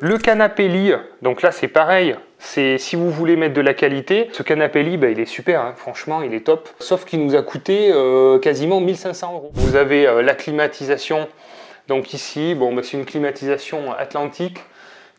Le canapé lit, donc là c'est pareil, c'est si vous voulez mettre de la qualité, ce canapé lit il est super, hein, franchement il est top, sauf qu'il nous a coûté quasiment 1500 €. Vous avez la climatisation, donc ici, c'est une climatisation Atlantique.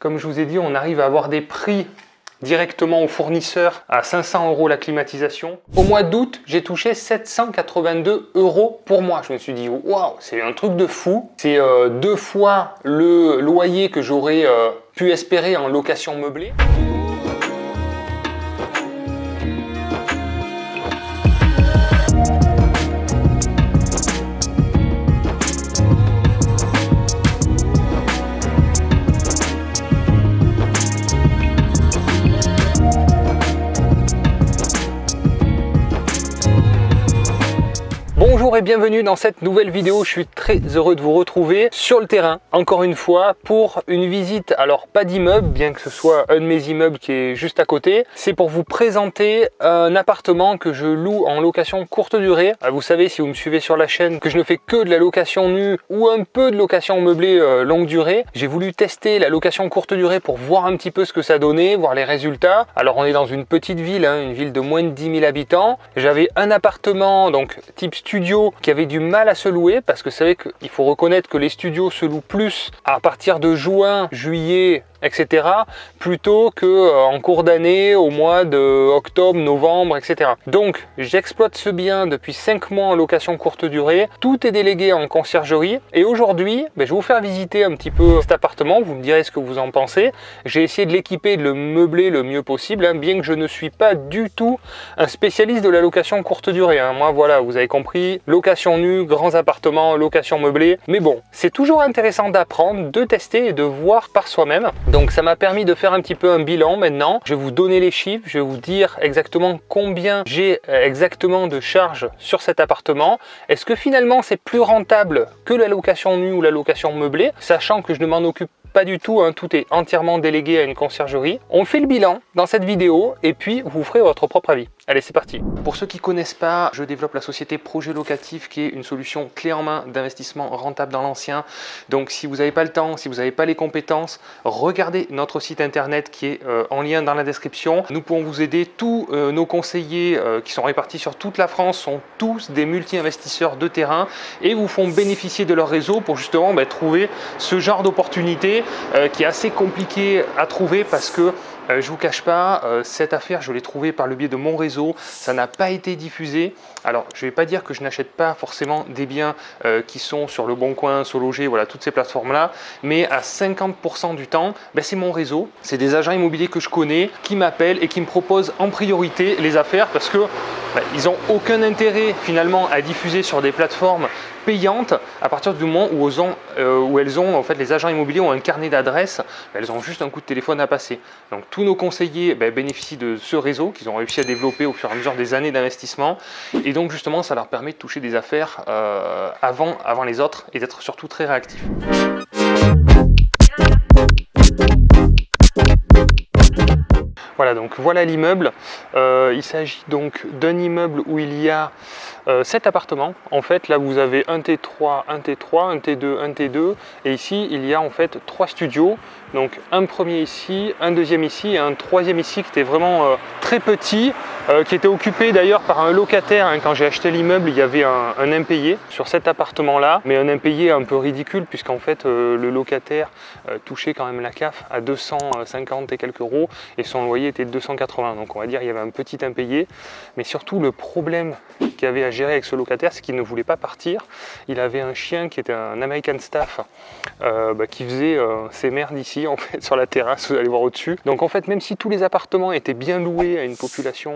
Comme je vous ai dit, on arrive à avoir des prix directement au fournisseur à 500 € la climatisation. Au mois d'août, j'ai touché 782 € pour moi. Je me suis dit, waouh, c'est un truc de fou. C'est 2 fois le loyer que j'aurais pu espérer en location meublée. Bonjour et bienvenue dans cette nouvelle vidéo. Je suis très heureux de vous retrouver sur le terrain, encore une fois, pour une visite, alors pas d'immeuble, bien que ce soit un de mes immeubles qui est juste à côté. C'est pour vous présenter un appartement que je loue en location courte durée. Vous savez, si vous me suivez sur la chaîne, que je ne fais que de la location nue ou un peu de location meublée longue durée. J'ai voulu tester la location courte durée pour voir un petit peu ce que ça donnait, voir les résultats. Alors on est dans une petite ville, une ville de moins de 10 000 habitants. J'avais un appartement, donc type studio, qui avait du mal à se louer parce que vous savez qu'il faut reconnaître que les studios se louent plus à partir de juin, juillet, etc. plutôt qu'en cours d'année au mois de octobre, novembre, etc. Donc j'exploite ce bien depuis 5 mois en location courte durée. Tout est délégué en conciergerie et aujourd'hui je vais vous faire visiter un petit peu cet appartement. Vous me direz ce que vous en pensez. J'ai essayé de l'équiper, de le meubler le mieux possible, bien que je ne suis pas du tout un spécialiste de la location courte durée. Moi voilà, vous avez compris, location nue, grands appartements, location meublée. Mais bon, c'est toujours intéressant d'apprendre, de tester et de voir par soi-même. Donc ça m'a permis de faire un petit peu un bilan maintenant. Je vais vous donner les chiffres, je vais vous dire exactement combien j'ai exactement de charges sur cet appartement. Est-ce que finalement c'est plus rentable que la location nue ou la location meublée, sachant que je ne m'en occupe pas du tout, tout est entièrement délégué à une conciergerie. On fait le bilan dans cette vidéo et puis vous ferez votre propre avis. Allez, c'est parti. Pour ceux qui ne connaissent pas, je développe la société Projet Locatif qui est une solution clé en main d'investissement rentable dans l'ancien. Donc si vous n'avez pas le temps, si vous n'avez pas les compétences, regardez notre site internet qui est en lien dans la description. Nous pouvons vous aider. Tous nos conseillers qui sont répartis sur toute la France sont tous des multi-investisseurs de terrain et vous font bénéficier de leur réseau pour justement trouver ce genre d'opportunité qui est assez compliqué à trouver parce que je vous cache pas, cette affaire je l'ai trouvée par le biais de mon réseau, ça n'a pas été diffusé. Alors je ne vais pas dire que je n'achète pas forcément des biens qui sont sur Le Bon Coin, Sologer, voilà toutes ces plateformes là, mais à 50% du temps, c'est mon réseau, c'est des agents immobiliers que je connais qui m'appellent et qui me proposent en priorité les affaires parce que ils n'ont aucun intérêt finalement à diffuser sur des plateformes payantes à partir du moment où elles ont en fait, les agents immobiliers ont un carnet d'adresses, elles ont juste un coup de téléphone à passer. Donc tous nos conseillers bénéficient de ce réseau qu'ils ont réussi à développer au fur et à mesure des années d'investissement et donc justement ça leur permet de toucher des affaires avant les autres et d'être surtout très réactifs. Voilà, donc voilà l'immeuble. Il s'agit donc d'un immeuble où il y a 7 appartements. En fait, là vous avez un T3, un T3, un T2, un T2. Et ici, il y a en fait 3 studios. Donc un premier ici, un deuxième ici et un troisième ici qui était vraiment très petit, qui était occupé d'ailleurs par un locataire. Quand j'ai acheté l'immeuble, il y avait un impayé sur cet appartement-là, mais un impayé un peu ridicule puisqu'en fait le locataire touchait quand même la CAF à 250 et quelques euros et son loyer était de 280. Donc on va dire qu'il y avait un petit impayé, mais surtout le problème qu'il y avait à gérer avec ce locataire, c'est qu'il ne voulait pas partir. Il avait un chien qui était un American Staff qui faisait ses merdes ici en fait sur la terrasse, vous allez voir au-dessus. Donc en fait, même si tous les appartements étaient bien loués à une population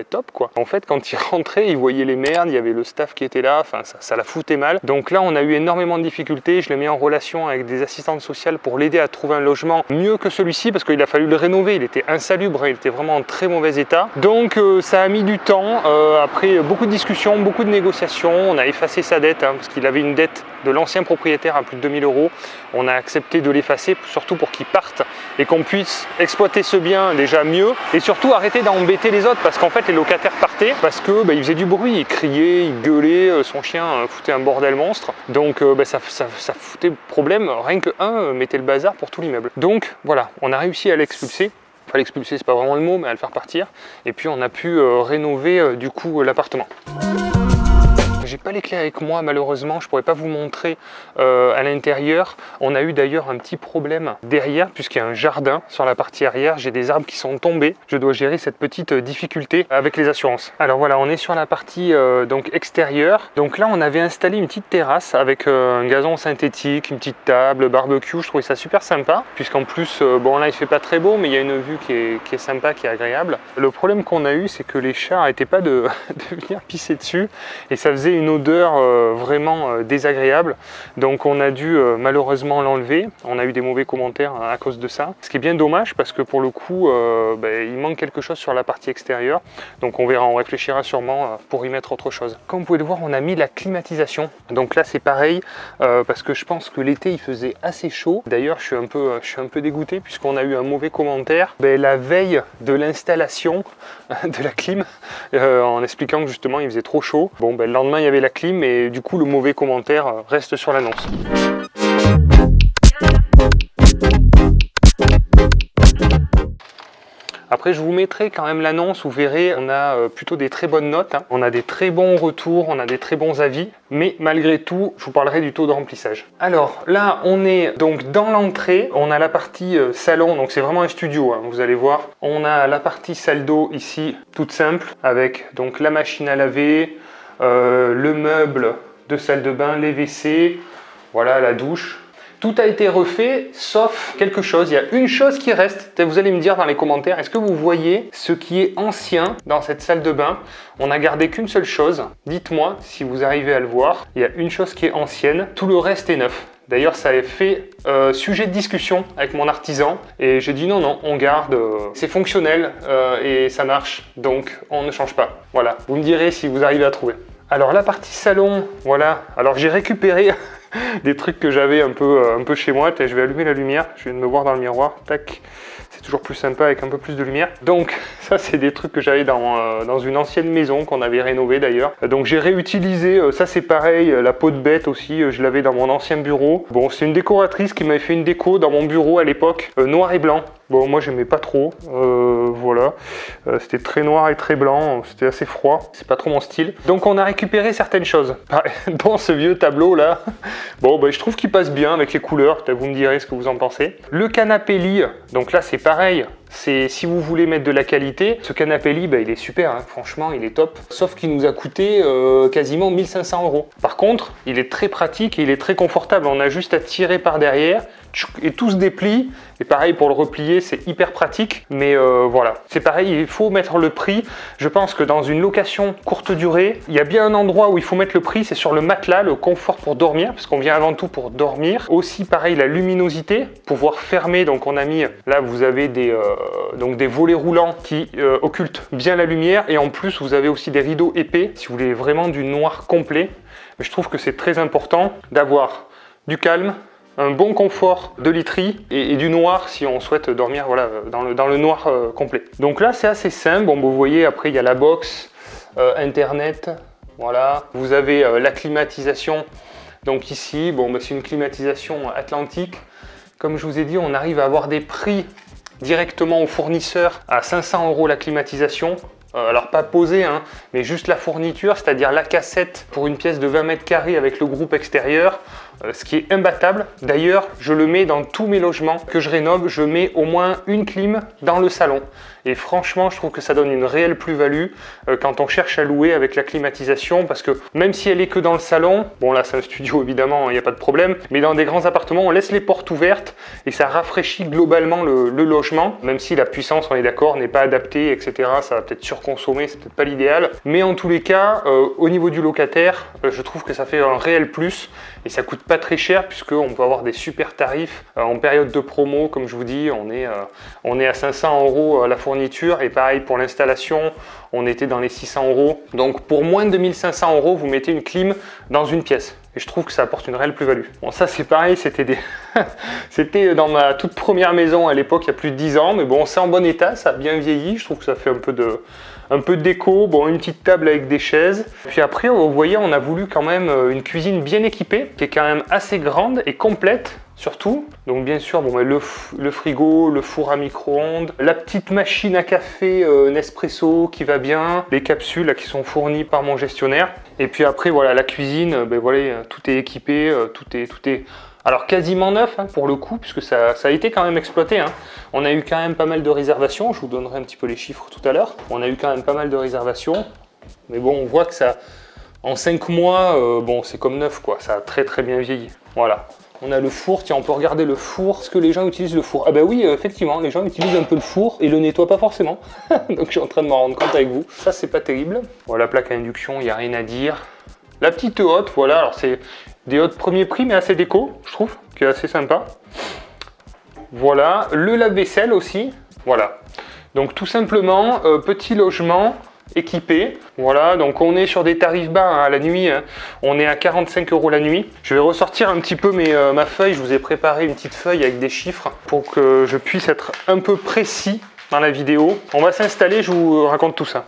top quoi, en fait quand il rentrait, il voyait les merdes, il y avait le staff qui était là, enfin ça la foutait mal. Donc là on a eu énormément de difficultés, je l'ai mis en relation avec des assistantes sociales pour l'aider à trouver un logement mieux que celui-ci parce qu'il a fallu le rénover, il était insalubre, il était vraiment en très mauvais état. Donc ça a mis du temps, après beaucoup de discussions, beaucoup de négociations, on a effacé sa dette parce qu'il avait une dette de l'ancien propriétaire à plus de 2000 €. On a accepté de l'effacer, surtout pour qu'il parte et qu'on puisse exploiter ce bien déjà mieux et surtout arrêter d'embêter les autres parce qu'en fait les locataires partaient parce que il faisait du bruit, il criait, il gueulait, son chien foutait un bordel monstre, donc ça foutait problème, rien que mettait le bazar pour tout l'immeuble. Donc voilà, on a réussi à l'expulser. Enfin l'expulser c'est pas vraiment le mot, mais à le faire partir, et puis on a pu rénover du coup l'appartement. J'ai pas les clés avec moi malheureusement, je pourrais pas vous montrer à l'intérieur. On a eu d'ailleurs un petit problème derrière puisqu'il y a un jardin sur la partie arrière, j'ai des arbres qui sont tombés. Je dois gérer cette petite difficulté avec les assurances. Alors voilà, on est sur la partie donc extérieure. Donc là on avait installé une petite terrasse avec un gazon synthétique, une petite table, barbecue. Je trouvais ça super sympa puisqu'en plus bon là il fait pas très beau mais il y a une vue qui est sympa, qui est agréable. Le problème qu'on a eu c'est que les chats n'arrêtaient pas de venir pisser dessus et ça faisait une odeur vraiment désagréable, donc on a dû malheureusement l'enlever. On a eu des mauvais commentaires à cause de ça, ce qui est bien dommage parce que pour le coup il manque quelque chose sur la partie extérieure, donc on verra, on réfléchira sûrement pour y mettre autre chose. Comme vous pouvez le voir, on a mis la climatisation, donc là c'est pareil parce que je pense que l'été il faisait assez chaud. D'ailleurs je suis un peu dégoûté puisqu'on a eu un mauvais commentaire la veille de l'installation de la clim en expliquant que justement il faisait trop chaud. Bon le lendemain il y avait la clim et du coup le mauvais commentaire reste sur l'annonce. Après je vous mettrai quand même l'annonce, vous verrez, on a plutôt des très bonnes notes, hein. On a des très bons retours, on a des très bons avis, mais malgré tout je vous parlerai du taux de remplissage. Alors là on est donc dans l'entrée, on a la partie salon, donc c'est vraiment un studio, hein, vous allez voir. On a la partie salle d'eau ici, toute simple, avec donc la machine à laver, le meuble de salle de bain, les WC, voilà la douche. Tout a été refait sauf quelque chose, il y a une chose qui reste. Vous allez me dire dans les commentaires, est-ce que vous voyez ce qui est ancien dans cette salle de bain? On n'a gardé qu'une seule chose, dites-moi si vous arrivez à le voir. Il y a une chose qui est ancienne, tout le reste est neuf. D'ailleurs, ça a fait sujet de discussion avec mon artisan et j'ai dit non, on garde, c'est fonctionnel et ça marche, donc on ne change pas. Voilà, vous me direz si vous arrivez à trouver. Alors la partie salon, voilà, alors j'ai récupéré des trucs que j'avais un peu chez moi. Je vais allumer la lumière, je viens de me voir dans le miroir, tac. C'est toujours plus sympa avec un peu plus de lumière. Donc ça c'est des trucs que j'avais dans une ancienne maison qu'on avait rénovée d'ailleurs. Donc j'ai réutilisé, ça c'est pareil, la peau de bête aussi, je l'avais dans mon ancien bureau. Bon, c'est une décoratrice qui m'avait fait une déco dans mon bureau à l'époque, noir et blanc. Bon, moi j'aimais pas trop, voilà, c'était très noir et très blanc, c'était assez froid, c'est pas trop mon style. Donc on a récupéré certaines choses, dans ce vieux tableau là. Bon, je trouve qu'il passe bien avec les couleurs, vous me direz ce que vous en pensez. Le canapé lit, donc là c'est pareil. C'est si vous voulez mettre de la qualité, ce canapé lit, il est super, hein, franchement, il est top. Sauf qu'il nous a coûté quasiment 1500 €. Par contre, il est très pratique et il est très confortable. On a juste à tirer par derrière et tout se déplie. Et pareil pour le replier, c'est hyper pratique. Mais voilà, c'est pareil, il faut mettre le prix. Je pense que dans une location courte durée, il y a bien un endroit où il faut mettre le prix, c'est sur le matelas, le confort pour dormir, parce qu'on vient avant tout pour dormir. Aussi, pareil, la luminosité, pouvoir fermer. Donc on a mis, là vous avez des volets roulants qui occultent bien la lumière et en plus vous avez aussi des rideaux épais si vous voulez vraiment du noir complet. Mais je trouve que c'est très important d'avoir du calme, un bon confort de literie et du noir si on souhaite dormir voilà, dans le noir complet. Donc là c'est assez simple, bon, vous voyez après il y a la box, internet, voilà. Vous avez la climatisation, donc ici c'est une climatisation atlantique. Comme je vous ai dit, on arrive à avoir des prix directement au fournisseur à 500 € la climatisation. Alors pas posée, hein, mais juste la fourniture, c'est-à-dire la cassette pour une pièce de 20 mètres carrés avec le groupe extérieur, ce qui est imbattable. D'ailleurs, je le mets dans tous mes logements que je rénove, je mets au moins une clim dans le salon. Et franchement, je trouve que ça donne une réelle plus-value quand on cherche à louer avec la climatisation, parce que même si elle est que dans le salon, bon là c'est un studio évidemment, il n'y a pas de problème, mais dans des grands appartements, on laisse les portes ouvertes et ça rafraîchit globalement le logement, même si la puissance, on est d'accord, n'est pas adaptée, etc. Ça va peut-être surconsommer, c'est peut-être pas l'idéal. Mais en tous les cas, au niveau du locataire, je trouve que ça fait un réel plus et ça coûte pas très cher puisqu'on peut avoir des super tarifs en période de promo, comme je vous dis, on est à 500 € la fourniture et pareil pour l'installation, on était dans les 600 €. Donc pour moins de 1500 €, vous mettez une clim dans une pièce. et je trouve que ça apporte une réelle plus-value. Bon, ça c'est pareil, c'était dans ma toute première maison à l'époque, il y a plus de 10 ans, mais bon, c'est en bon état, ça a bien vieilli, je trouve que ça fait un peu de déco, bon, une petite table avec des chaises. Puis après, vous voyez, on a voulu quand même une cuisine bien équipée, qui est quand même assez grande et complète. Surtout, donc bien sûr, bon, le frigo, le four à micro-ondes, la petite machine à café Nespresso qui va bien, les capsules là, qui sont fournies par mon gestionnaire. Et puis après, voilà, la cuisine, ben, voilà, tout est équipé, tout est alors quasiment neuf hein, pour le coup, puisque ça a été quand même exploité. Hein. On a eu quand même pas mal de réservations, je vous donnerai un petit peu les chiffres tout à l'heure. On a eu quand même pas mal de réservations, mais bon, on voit que ça, en 5 mois, bon, c'est comme neuf, quoi. Ça a très très bien vieilli. Voilà. On a le four, tiens, on peut regarder le four. Est-ce que les gens utilisent le four? Ah bah oui, effectivement, les gens utilisent un peu le four et le nettoient pas forcément. Donc je suis en train de m'en rendre compte avec vous. Ça, c'est pas terrible. Voilà, plaque à induction, il n'y a rien à dire. La petite hotte, voilà, alors c'est des hottes premier prix, mais assez déco, je trouve, qui est assez sympa. Voilà, le lave-vaisselle aussi, voilà. Donc tout simplement, petit logement équipé. Voilà, donc on est sur des tarifs bas hein, à la nuit, hein. On est à 45 € la nuit. Je vais ressortir un petit peu ma feuille, je vous ai préparé une petite feuille avec des chiffres pour que je puisse être un peu précis dans la vidéo. On va s'installer, je vous raconte tout ça.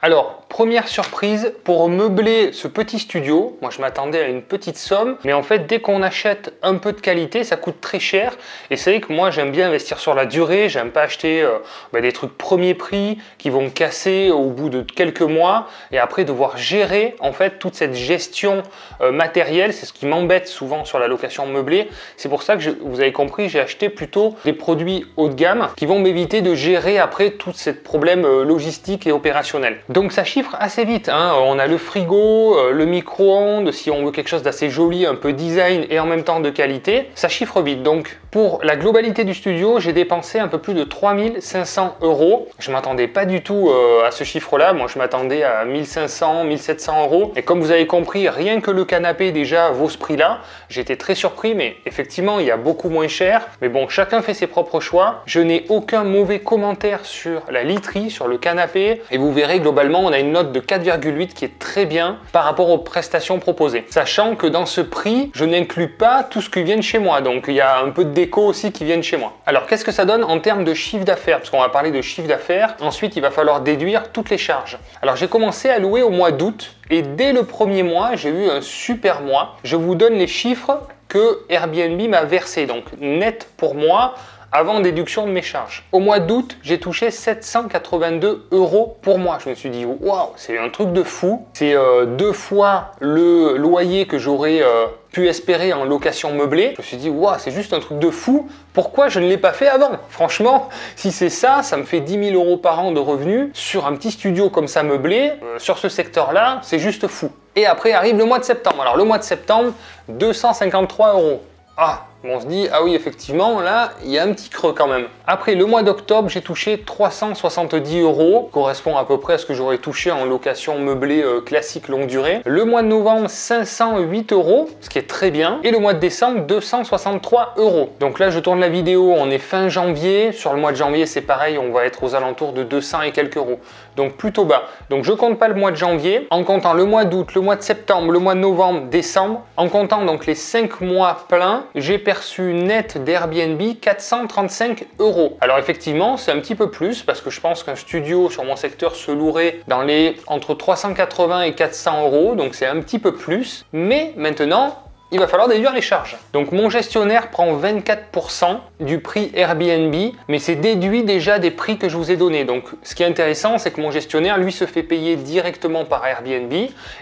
Alors, première surprise, pour meubler ce petit studio, moi je m'attendais à une petite somme, mais en fait dès qu'on achète un peu de qualité, ça coûte très cher. Et c'est vrai que moi j'aime bien investir sur la durée, j'aime pas acheter des trucs premier prix qui vont me casser au bout de quelques mois et après devoir gérer en fait toute cette gestion matérielle. C'est ce qui m'embête souvent sur la location meublée. C'est pour ça que vous avez compris, j'ai acheté plutôt des produits haut de gamme qui vont m'éviter de gérer après tout ce problème logistique et opérationnel. Donc ça chiffre assez vite, hein. On a le frigo, le micro-ondes, si on veut quelque chose d'assez joli, un peu design et en même temps de qualité, ça chiffre vite. Donc pour la globalité du studio, j'ai dépensé un peu plus de 3500 €. Je m'attendais pas du tout à ce chiffre-là, moi je m'attendais à 1500, 1700 €. Et comme vous avez compris, rien que le canapé déjà vaut ce prix-là. J'étais très surpris, mais effectivement il y a beaucoup moins cher. Mais bon, chacun fait ses propres choix. Je n'ai aucun mauvais commentaire sur la literie, sur le canapé. Et vous verrez, globalement, on a une note de 4,8 qui est très bien par rapport aux prestations proposées. Sachant que dans ce prix, je n'inclus pas tout ce qui vient de chez moi. Donc il y a un peu de déco aussi qui vient de chez moi. Alors qu'est-ce que ça donne en termes de chiffre d'affaires? Parce qu'on va parler de chiffre d'affaires. Ensuite, il va falloir déduire toutes les charges. Alors j'ai commencé à louer au mois d'août et dès le premier mois, j'ai eu un super mois. Je vous donne les chiffres que Airbnb m'a versé. Donc net pour moi, avant déduction de mes charges. Au mois d'août, j'ai touché 782 € pour mois. Je me suis dit, waouh, c'est un truc de fou. C'est 2 fois le loyer que j'aurais pu espérer en location meublée. Je me suis dit, waouh, c'est juste un truc de fou. Pourquoi je ne l'ai pas fait avant? Franchement, si c'est ça, ça me fait 10 000 € par an de revenus sur un petit studio comme ça meublé. Sur ce secteur-là, c'est juste fou. Et après arrive le mois de septembre. Alors le mois de septembre, 253 €. Ah, on se dit, ah oui, effectivement, là, il y a un petit creux quand même. Après, le mois d'octobre, j'ai touché 370 €, correspond à peu près à ce que j'aurais touché en location meublée classique longue durée. Le mois de novembre, 508 €, ce qui est très bien. Et le mois de décembre, 263 €. Donc là, je tourne la vidéo, on est fin janvier. Sur le mois de janvier, c'est pareil, on va être aux alentours de 200 et quelques €. Donc plutôt bas. Donc je compte pas le mois de janvier, en comptant le mois d'août, le mois de septembre, le mois de novembre, décembre, en comptant donc les 5 mois pleins, j'ai perçu net d'Airbnb 435 €. Alors effectivement, c'est un petit peu plus parce que je pense qu'un studio sur mon secteur se louerait dans les entre 380 et 400 €, donc c'est un petit peu plus. Mais maintenant, il va falloir déduire les charges. Donc mon gestionnaire prend 24% du prix Airbnb, mais c'est déduit déjà des prix que je vous ai donnés. Donc ce qui est intéressant, c'est que mon gestionnaire, lui, se fait payer directement par Airbnb,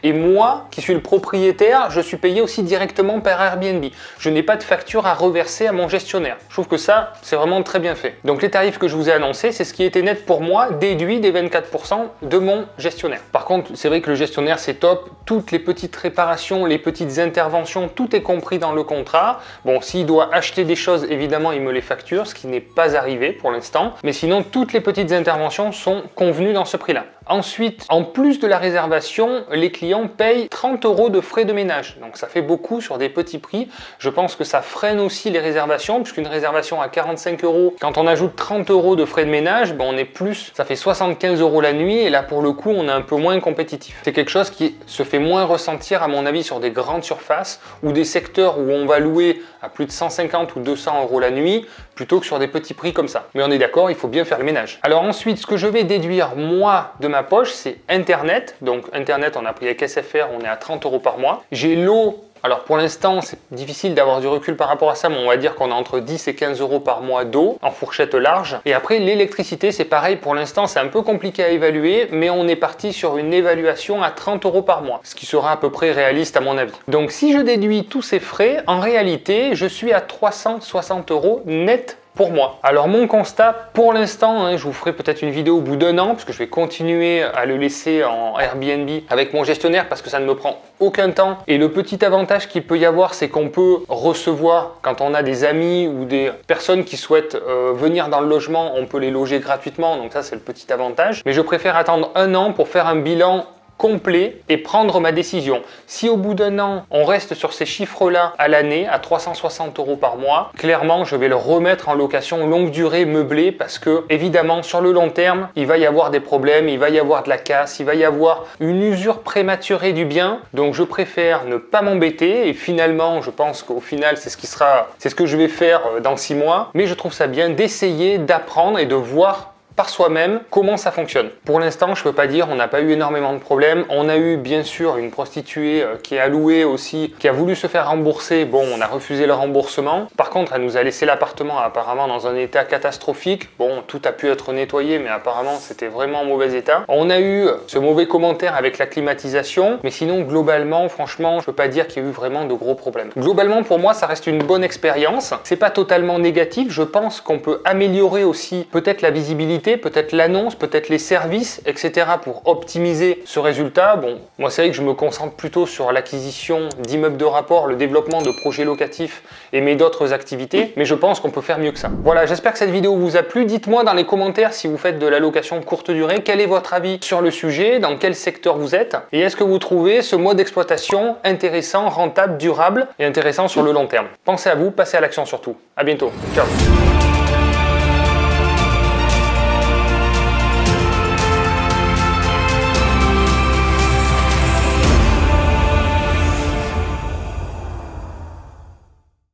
et moi, qui suis le propriétaire, je suis payé aussi directement par Airbnb. Je n'ai pas de facture à reverser à mon gestionnaire. Je trouve que ça, c'est vraiment très bien fait. Donc les tarifs que je vous ai annoncés, c'est ce qui était net pour moi, déduit des 24% de mon gestionnaire. Par contre, c'est vrai que le gestionnaire, c'est top. Toutes les petites réparations, les petites interventions, tout tout est compris dans le contrat. Bon, s'il doit acheter des choses, évidemment, il me les facture, ce qui n'est pas arrivé pour l'instant. Mais sinon, toutes les petites interventions sont convenues dans ce prix-là. Ensuite, en plus de la réservation, les clients payent 30 € de frais de ménage. Donc ça fait beaucoup sur des petits prix. Je pense que ça freine aussi les réservations, puisqu'une réservation à 45 €, quand on ajoute 30 € de frais de ménage, ben on est plus, ça fait 75 € la nuit, et là pour le coup, on est un peu moins compétitif. C'est quelque chose qui se fait moins ressentir, à mon avis, sur des grandes surfaces ou des secteurs où on va louer à plus de 150 ou 200 € la nuit, plutôt que sur des petits prix comme ça. Mais on est d'accord, il faut bien faire le ménage. Alors ensuite, ce que je vais déduire, moi, de ma poche, c'est Internet. Donc Internet, on a pris avec SFR, on est à 30 € par mois. J'ai l'eau. Alors pour l'instant, c'est difficile d'avoir du recul par rapport à ça, mais on va dire qu'on a entre 10 et 15 € par mois d'eau, en fourchette large. Et après, l'électricité, c'est pareil, pour l'instant, c'est un peu compliqué à évaluer, mais on est parti sur une évaluation à 30 € par mois, ce qui sera à peu près réaliste à mon avis. Donc si je déduis tous ces frais, en réalité, je suis à 360 € net pour moi. Alors mon constat pour l'instant, je vous ferai peut-être une vidéo au bout d'un an, parce que je vais continuer à le laisser en Airbnb avec mon gestionnaire, parce que ça ne me prend aucun temps. Et le petit avantage qu'il peut y avoir, c'est qu'on peut recevoir, quand on a des amis ou des personnes qui souhaitent venir dans le logement, on peut les loger gratuitement, donc ça c'est le petit avantage. Mais je préfère attendre un an pour faire un bilan complet et prendre ma décision. Si au bout d'un an, on reste sur ces chiffres-là à l'année, à 360 € par mois, clairement, je vais le remettre en location longue durée meublée, parce que, évidemment, sur le long terme, il va y avoir des problèmes, il va y avoir de la casse, il va y avoir une usure prématurée du bien. Donc, je préfère ne pas m'embêter, et finalement, je pense qu'au final, c'est ce que je vais faire dans 6 mois. Mais je trouve ça bien d'essayer, d'apprendre et de voir par soi-même comment ça fonctionne. Pour l'instant, je peux pas dire, on n'a pas eu énormément de problèmes. On a eu bien sûr une prostituée qui est allouée aussi, qui a voulu se faire rembourser. Bon, on a refusé le remboursement. Par contre, elle nous a laissé l'appartement apparemment dans un état catastrophique. Bon, tout a pu être nettoyé, mais apparemment c'était vraiment en mauvais état. On a eu ce mauvais commentaire avec la climatisation, mais sinon globalement, franchement, je peux pas dire qu'il y a eu vraiment de gros problèmes. Globalement, pour moi, ça reste une bonne expérience. C'est pas totalement négatif. Je pense qu'on peut améliorer aussi peut-être la visibilité, peut-être l'annonce, peut-être les services, etc. pour optimiser ce résultat. Bon, moi c'est vrai que je me concentre plutôt sur l'acquisition d'immeubles de rapport, le développement de projets locatifs et mes d'autres activités, mais je pense qu'on peut faire mieux que ça. Voilà, j'espère que cette vidéo vous a plu. Dites-moi dans les commentaires si vous faites de la location courte durée, quel est votre avis sur le sujet, dans quel secteur vous êtes, et est-ce que vous trouvez ce mode d'exploitation intéressant, rentable, durable et intéressant sur le long terme. Pensez à vous, passez à l'action surtout. À bientôt. Ciao.